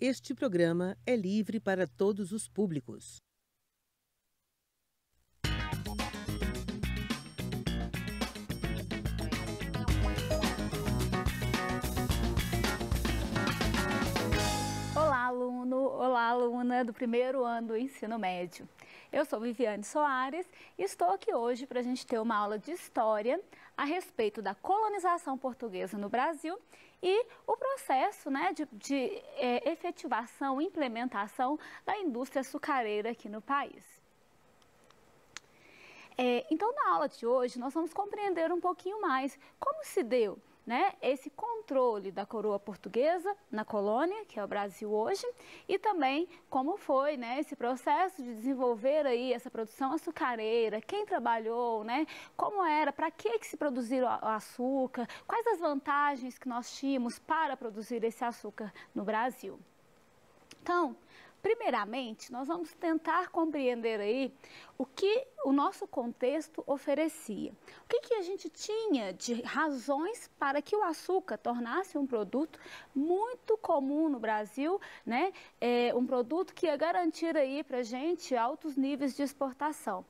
Este programa é livre para todos os públicos. Olá, aluno! Olá, aluna do primeiro ano do ensino médio. Eu sou Viviane Soares e estou aqui hoje para a gente ter uma aula de história a respeito da colonização portuguesa no Brasil e o processo, né, de efetivação e implementação da indústria açucareira aqui no país. Então, na aula de hoje, nós vamos compreender um pouquinho mais como se deu, né, esse controle da coroa portuguesa na colônia, que é o Brasil hoje, e também como foi, né, esse processo de desenvolver aí essa produção açucareira, quem trabalhou, né, como era, para que se produzir o açúcar, quais as vantagens que nós tínhamos para produzir esse açúcar no Brasil. Então, primeiramente, nós vamos tentar compreender aí o que o nosso contexto oferecia. O que a gente tinha de razões para que o açúcar tornasse um produto muito comum no Brasil, né? Um produto que ia garantir aí para a gente altos níveis de exportação.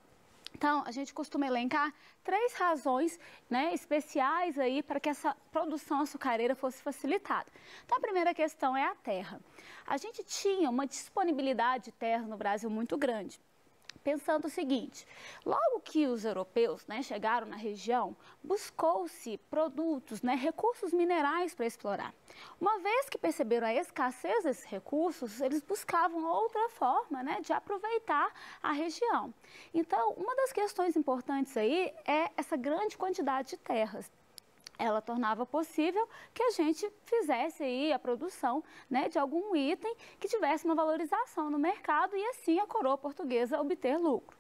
Então, a gente costuma elencar 3 razões, né, especiais aí para que essa produção açucareira fosse facilitada. Então, a primeira questão é a terra. A gente tinha uma disponibilidade de terra no Brasil muito grande. Pensando o seguinte, logo que os europeus, né, chegaram na região, buscou-se produtos, né, recursos minerais para explorar. Uma vez que perceberam a escassez desses recursos, eles buscavam outra forma, né, de aproveitar a região. Então, uma das questões importantes aí é essa grande quantidade de terras. Ela tornava possível que a gente fizesse aí a produção, né, de algum item que tivesse uma valorização no mercado e assim a coroa portuguesa obter lucro.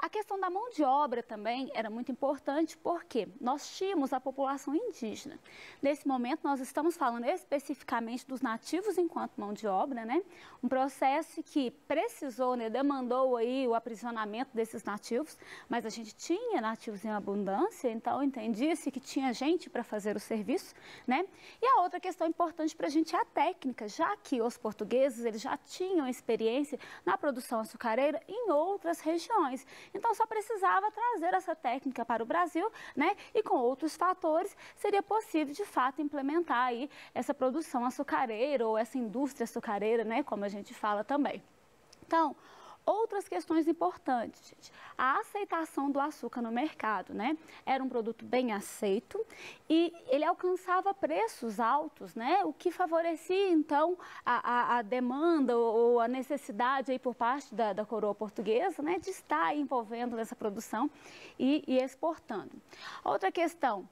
A questão da mão de obra também era muito importante porque nós tínhamos a população indígena. Nesse momento nós estamos falando especificamente dos nativos enquanto mão de obra, né? Um processo que precisou, né, demandou aí o aprisionamento desses nativos, mas a gente tinha nativos em abundância, então entendia-se que tinha gente para fazer o serviço, né? E a outra questão importante para a gente é a técnica, já que os portugueses eles já tinham experiência na produção açucareira em outras regiões. Então, só precisava trazer essa técnica para o Brasil, né? E com outros fatores, seria possível, de fato, implementar aí essa produção açucareira ou essa indústria açucareira, né? Como a gente fala também. Então, outras questões importantes, gente. A aceitação do açúcar no mercado, né? Era um produto bem aceito e ele alcançava preços altos, né? O que favorecia, então, a demanda ou a necessidade aí por parte da coroa portuguesa, né? De estar envolvendo nessa produção e exportando. Outra questão.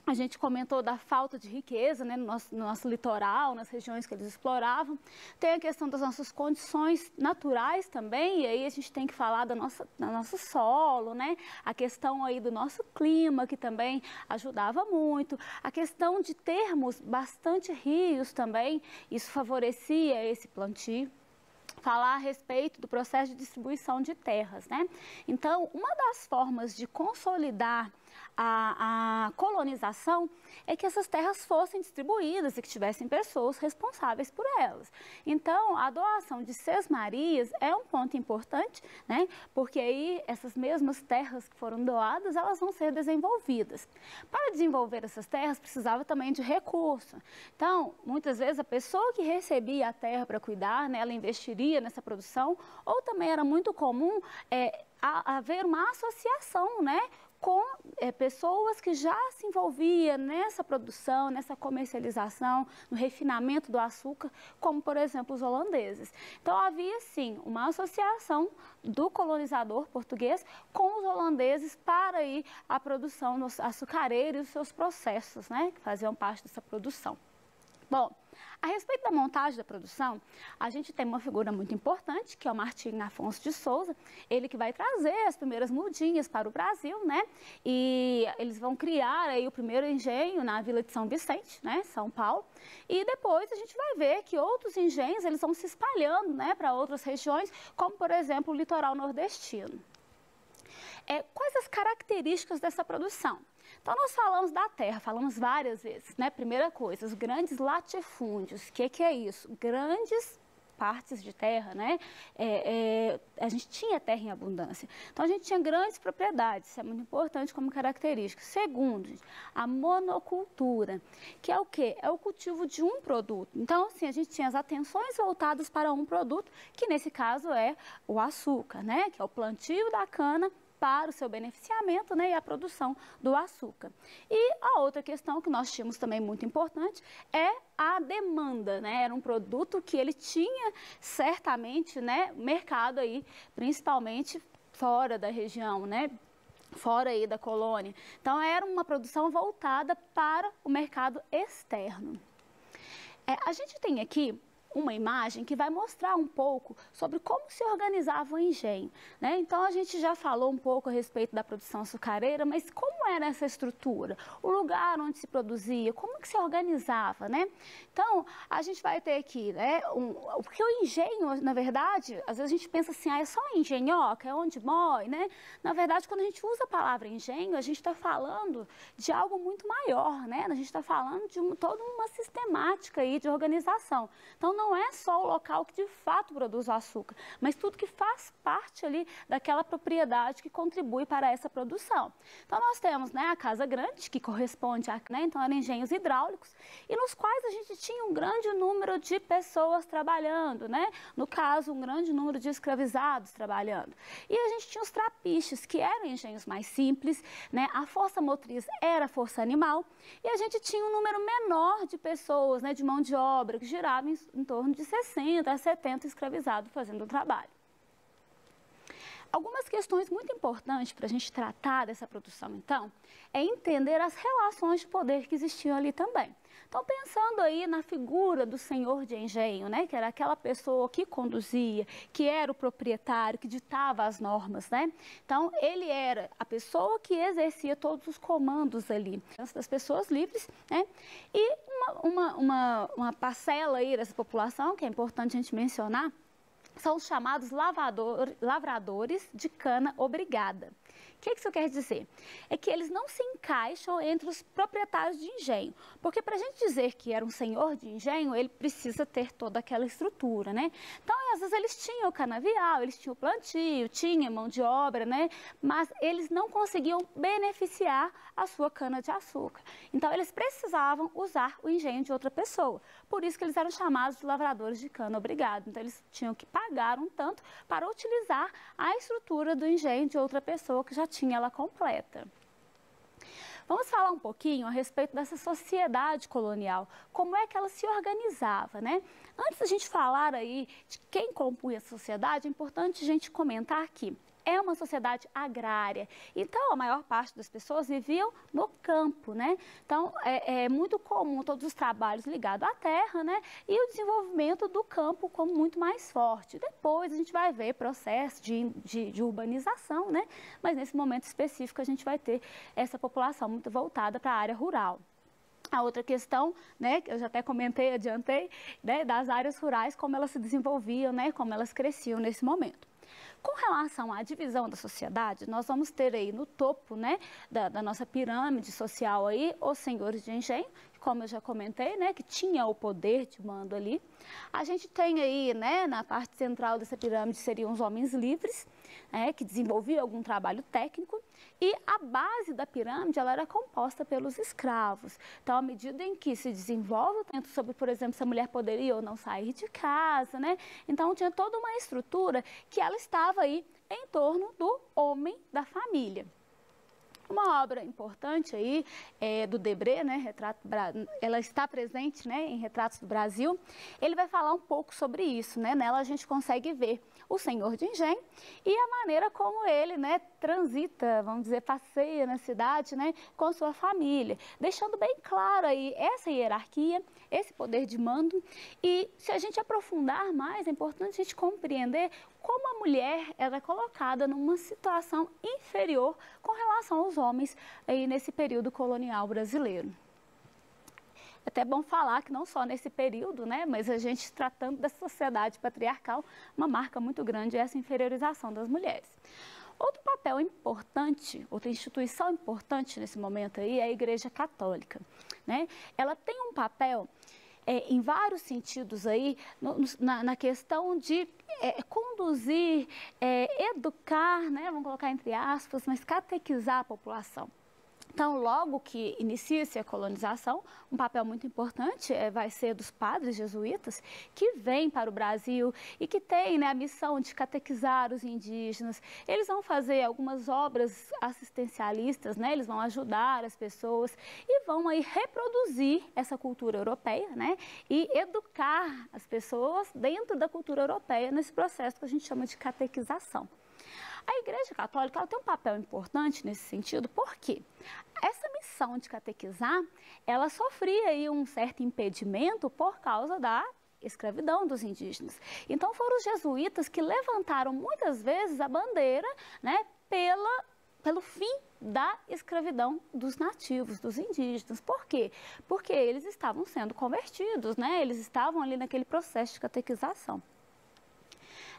A gente comentou da falta de riqueza, né, no nosso litoral, nas regiões que eles exploravam. Tem a questão das nossas condições naturais também, e aí a gente tem que falar do nosso solo, né? A questão aí do nosso clima, que também ajudava muito. A questão de termos bastante rios também, isso favorecia esse plantio. Falar a respeito do processo de distribuição de terras, né? Então, uma das formas de consolidar a colonização é que essas terras fossem distribuídas e que tivessem pessoas responsáveis por elas. Então, a doação de sesmarias é um ponto importante, né? Porque aí essas mesmas terras que foram doadas, elas vão ser desenvolvidas. Para desenvolver essas terras, precisava também de recurso. Então, muitas vezes a pessoa que recebia a terra para cuidar, né, ela investiria nessa produção, ou também era muito comum haver uma associação, né, com pessoas que já se envolviam nessa produção, nessa comercialização, no refinamento do açúcar, como, por exemplo, os holandeses. Então, havia, sim, uma associação do colonizador português com os holandeses para aí a produção açucareira e os seus processos, né, que faziam parte dessa produção. Bom, a respeito da montagem da produção, a gente tem uma figura muito importante, que é o Martim Afonso de Souza, ele que vai trazer as primeiras mudinhas para o Brasil, né? E eles vão criar aí o primeiro engenho na Vila de São Vicente, né, São Paulo, e depois a gente vai ver que outros engenhos eles vão se espalhando, né, para outras regiões, como por exemplo o litoral nordestino. Quais as características dessa produção? Então, Então, nós falamos da terra, falamos várias vezes, né? Primeira coisa, os grandes latifúndios. O que é isso? Grandes partes de terra, né? A gente tinha terra em abundância. Então, a gente tinha grandes propriedades, isso é muito importante como característica. Segundo, a monocultura, que é o quê? É o cultivo de um produto. Então, assim, a gente tinha as atenções voltadas para um produto, que nesse caso é o açúcar, né? Que é o plantio da cana para o seu beneficiamento, né, e a produção do açúcar. E a outra questão que nós tínhamos também muito importante é a demanda, né? Era um produto que ele tinha certamente, né, mercado aí, principalmente fora da região, né? Fora aí da colônia. Então, era uma produção voltada para o mercado externo. A gente tem aqui uma imagem que vai mostrar um pouco sobre como se organizava o engenho, né? Então, a gente já falou um pouco a respeito da produção açucareira, mas como era essa estrutura? O lugar onde se produzia, como que se organizava, né? Então, a gente vai ter aqui, né, porque o engenho, na verdade, às vezes a gente pensa assim, é só engenhoca, é onde mói, né? Na verdade, quando a gente usa a palavra engenho, a gente está falando de algo muito maior, né? A gente está falando de toda uma sistemática aí de organização. Então, não é só o local que de fato produz o açúcar, mas tudo que faz parte ali daquela propriedade que contribui para essa produção. Então, nós temos, né, a Casa Grande, que corresponde a, né, então, eram engenhos hidráulicos, e nos quais a gente tinha um grande número de pessoas trabalhando, né? No caso, um grande número de escravizados trabalhando. E a gente tinha os trapiches, que eram engenhos mais simples, né? A força motriz era a força animal, e a gente tinha um número menor de pessoas, né, de mão de obra, que giravam em torno de 60 a 70 escravizados fazendo o trabalho. Algumas questões muito importantes para a gente tratar dessa produção, então, é entender as relações de poder que existiam ali também. Então, pensando aí na figura do senhor de engenho, né, que era aquela pessoa que conduzia, que era o proprietário, que ditava as normas, né? Então, ele era a pessoa que exercia todos os comandos ali, das pessoas livres, né? E uma parcela aí dessa população, que é importante a gente mencionar, são os chamados lavradores de cana obrigada. O que isso quer dizer? É que eles não se encaixam entre os proprietários de engenho, porque para a gente dizer que era um senhor de engenho, ele precisa ter toda aquela estrutura, né? Então, às vezes eles tinham o canavial, eles tinham o plantio, tinha mão de obra, né? Mas eles não conseguiam beneficiar a sua cana de açúcar. Então, eles precisavam usar o engenho de outra pessoa. Por isso que eles eram chamados de lavradores de cana obrigado. Então, eles tinham que pagar um tanto para utilizar a estrutura do engenho de outra pessoa que já tinha ela completa. Vamos falar um pouquinho a respeito dessa sociedade colonial, como é que ela se organizava, né? Antes da gente falar aí de quem compunha a sociedade, é importante a gente comentar aqui. É uma sociedade agrária, então a maior parte das pessoas viviam no campo, né? Então é muito comum todos os trabalhos ligados à terra, né? E o desenvolvimento do campo como muito mais forte. Depois a gente vai ver processo de urbanização, né? Mas nesse momento específico a gente vai ter essa população muito voltada para a área rural. A outra questão, né, que eu já até comentei, adiantei, né, das áreas rurais, como elas se desenvolviam, né, como elas cresciam nesse momento. Com relação à divisão da sociedade, nós vamos ter aí no topo, né, da nossa pirâmide social aí, os senhores de engenho, como eu já comentei, né, que tinha o poder de mando ali. A gente tem aí, né, na parte central dessa pirâmide seriam os homens livres, que desenvolviam algum trabalho técnico, e a base da pirâmide ela era composta pelos escravos. Então, à medida em que se desenvolve o tempo sobre, por exemplo, se a mulher poderia ou não sair de casa, né? Então, tinha toda uma estrutura que ela estava aí em torno do homem da família. Uma obra importante aí do Debré, né, ela está presente, né, em Retratos do Brasil. Ele vai falar um pouco sobre isso, né? Nela a gente consegue ver o senhor de engenho e a maneira como ele, né, transita, vamos dizer, passeia na cidade, né, com sua família, deixando bem claro aí essa hierarquia, esse poder de mando. E se a gente aprofundar mais, é importante a gente compreender como a mulher era colocada numa situação inferior com relação aos homens aí nesse período colonial brasileiro. É até bom falar que não só nesse período, né, mas a gente tratando da sociedade patriarcal, uma marca muito grande é essa inferiorização das mulheres. Outro papel importante, outra instituição importante nesse momento aí é a Igreja Católica, né? Ela tem um papel em vários sentidos aí, na questão de conduzir, educar, né? Vamos colocar entre aspas, mas catequizar a população. Então, logo que inicia-se a colonização, um papel muito importante vai ser dos padres jesuítas que vêm para o Brasil e que têm, né, a missão de catequizar os indígenas. Eles vão fazer algumas obras assistencialistas, né, eles vão ajudar as pessoas e vão aí reproduzir essa cultura europeia, né, e educar as pessoas dentro da cultura europeia nesse processo que a gente chama de catequização. A Igreja Católica ela tem um papel importante nesse sentido, porque essa missão de catequizar, ela sofria aí um certo impedimento por causa da escravidão dos indígenas. Então foram os jesuítas que levantaram muitas vezes a bandeira, né, pelo fim da escravidão dos nativos, dos indígenas. Por quê? Porque eles estavam sendo convertidos, né? Eles estavam ali naquele processo de catequização.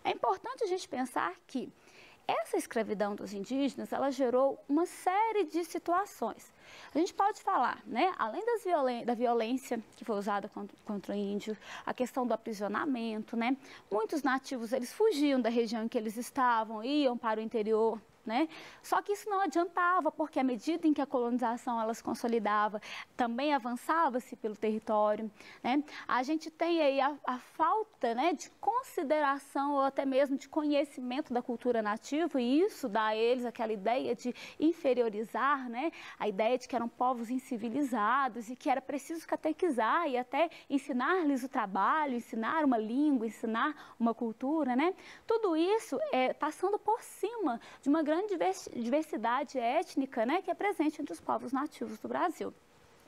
É importante a gente pensar que essa escravidão dos indígenas, ela gerou uma série de situações. A gente pode falar, né, além da violência que foi usada contra o índio, a questão do aprisionamento, né, muitos nativos, eles fugiam da região em que eles estavam, iam para o interior, né? Só que isso não adiantava, porque à medida em que a colonização ela se consolidava, também avançava-se pelo território, né? A gente tem aí a falta, né, de consideração ou até mesmo de conhecimento da cultura nativa, e isso dá a eles aquela ideia de inferiorizar, né? A ideia de que eram povos incivilizados e que era preciso catequizar e até ensinar-lhes o trabalho, ensinar uma língua, ensinar uma cultura, né? Tudo isso passando por cima de uma grande diversidade étnica, né, que é presente entre os povos nativos do Brasil.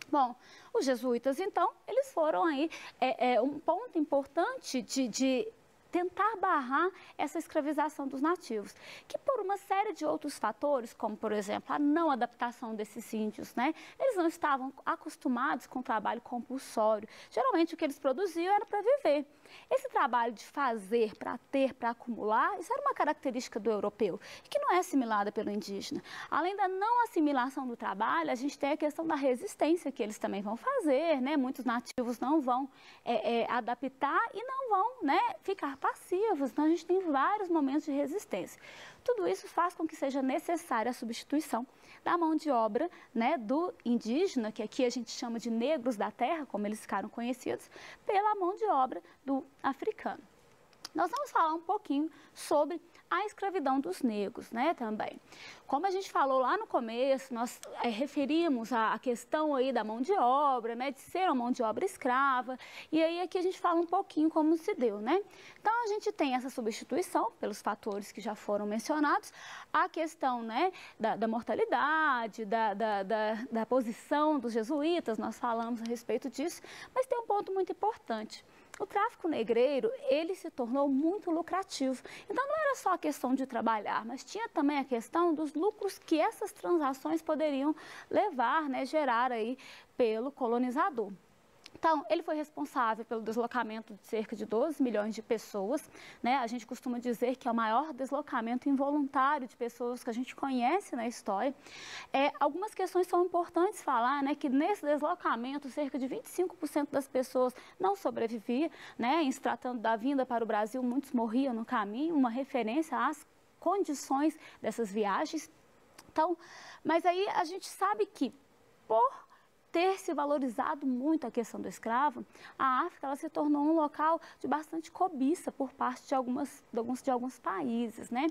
Bom, os jesuítas, então, eles foram aí um ponto importante de tentar barrar essa escravização dos nativos, que por uma série de outros fatores, como, por exemplo, a não adaptação desses índios, né? Eles não estavam acostumados com o trabalho compulsório. Geralmente, o que eles produziam era para viver. Esse trabalho de fazer, para ter, para acumular, isso era uma característica do europeu, que não é assimilada pelo indígena. Além da não assimilação do trabalho, a gente tem a questão da resistência que eles também vão fazer, né? Muitos nativos não vão adaptar e não vão, né, ficar passivos. Então, a gente tem vários momentos de resistência. Tudo isso faz com que seja necessária a substituição da mão de obra, né, do indígena, que aqui a gente chama de negros da terra, como eles ficaram conhecidos, pela mão de obra do africano. Nós vamos falar um pouquinho sobre a escravidão dos negros, né, também. Como a gente falou lá no começo, nós referimos a questão aí da mão de obra, né, de ser uma mão de obra escrava, e aí aqui a gente fala um pouquinho como se deu, né. Então, a gente tem essa substituição pelos fatores que já foram mencionados, a questão, né, da mortalidade, da posição dos jesuítas, nós falamos a respeito disso, mas tem um ponto muito importante. O tráfico negreiro, ele se tornou muito lucrativo. Então, não era só a questão de trabalhar, mas tinha também a questão dos lucros que essas transações poderiam levar, né, gerar aí pelo colonizador. Então, ele foi responsável pelo deslocamento de cerca de 12 milhões de pessoas, né? A gente costuma dizer que é o maior deslocamento involuntário de pessoas que a gente conhece na história. Algumas questões são importantes falar, né? Que nesse deslocamento, cerca de 25% das pessoas não sobreviviam, né? Em se tratando da vinda para o Brasil, muitos morriam no caminho, uma referência às condições dessas viagens. Então, mas aí a gente sabe que, por ter se valorizado muito a questão do escravo, a África ela se tornou um local de bastante cobiça por parte de alguns países, né?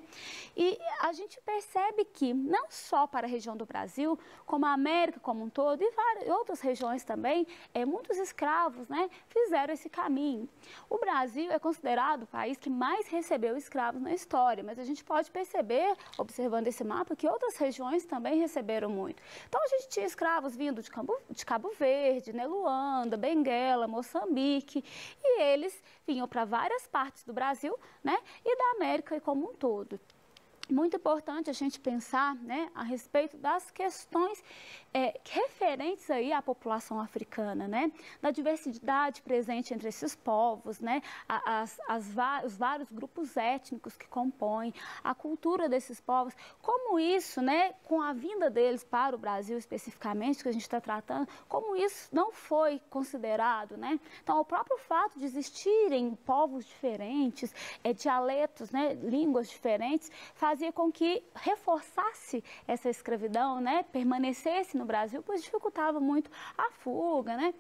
E a gente percebe que não só para a região do Brasil, como a América como um todo e várias outras regiões também, muitos escravos, né, fizeram esse caminho. O Brasil é considerado o país que mais recebeu escravos na história, mas a gente pode perceber, observando esse mapa, que outras regiões também receberam muito. Então, a gente tinha escravos vindo de Cabo Verde, né, Luanda, Benguela, Moçambique, e eles vinham para várias partes do Brasil, né, e da América como um todo. muito importante a gente pensar, né, a respeito das questões referentes aí à população africana, né, da diversidade presente entre esses povos, né, os vários grupos étnicos que compõem a cultura desses povos, como isso, né, com a vinda deles para o Brasil especificamente, que a gente está tratando, como isso não foi considerado, né? Então, o próprio fato de existirem povos diferentes, dialetos, né, línguas diferentes, fazia com que reforçasse essa escravidão, né, permanecesse no Brasil, pois dificultava muito a fuga, né?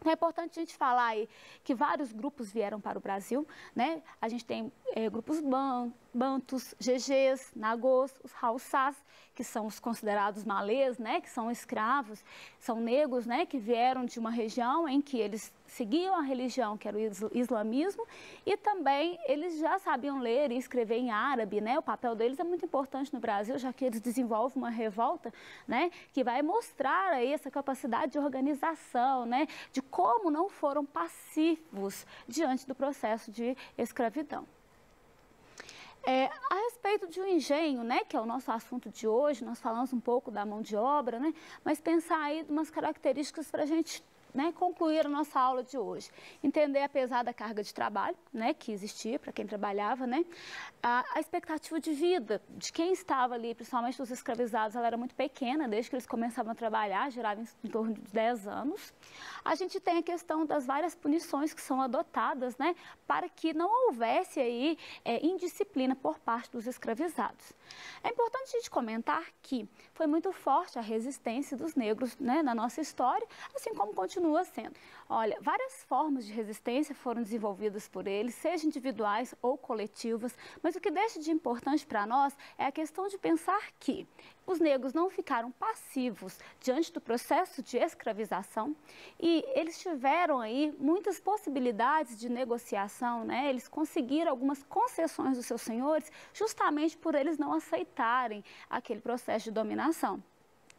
É importante a gente falar aí que vários grupos vieram para o Brasil, né? A gente tem grupos bantus, gegês, nagôs, os haussás, que são os considerados malês, né? Que são escravos, são negros, né? Que vieram de uma região em que eles seguiam a religião, que era o islamismo, e também eles já sabiam ler e escrever em árabe, né? O papel deles é muito importante no Brasil, já que eles desenvolvem uma revolta, né? Que vai mostrar aí essa capacidade de organização, né? De como não foram passivos diante do processo de escravidão. A respeito de um engenho, né, que é o nosso assunto de hoje, nós falamos um pouco da mão de obra, né, mas pensar aí de umas características para a gente, né, concluir a nossa aula de hoje. Entender a pesada carga de trabalho, né, que existia para quem trabalhava, né, a expectativa de vida de quem estava ali, principalmente os escravizados, ela era muito pequena, desde que eles começavam a trabalhar, girava em torno de 10 anos. A gente tem a questão das várias punições que são adotadas, né, para que não houvesse aí indisciplina por parte dos escravizados. É importante a gente comentar que foi muito forte a resistência dos negros, né, na nossa história, assim como continua sendo. Olha, várias formas de resistência foram desenvolvidas por eles, seja individuais ou coletivas, mas o que deixa de importante para nós é a questão de pensar que os negros não ficaram passivos diante do processo de escravização e eles tiveram aí muitas possibilidades de negociação, né? Eles conseguiram algumas concessões dos seus senhores justamente por eles não aceitarem aquele processo de dominação.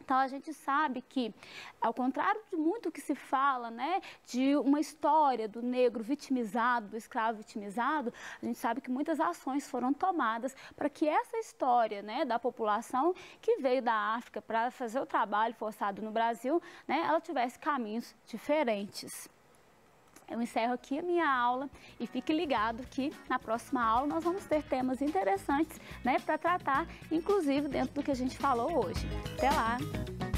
Então, a gente sabe que, ao contrário de muito que se fala, né, de uma história do negro vitimizado, do escravo vitimizado, a gente sabe que muitas ações foram tomadas para que essa história, né, da população que veio da África para fazer o trabalho forçado no Brasil, né, ela tivesse caminhos diferentes. Eu encerro aqui a minha aula e fique ligado que na próxima aula nós vamos ter temas interessantes, né, para tratar, inclusive dentro do que a gente falou hoje. Até lá!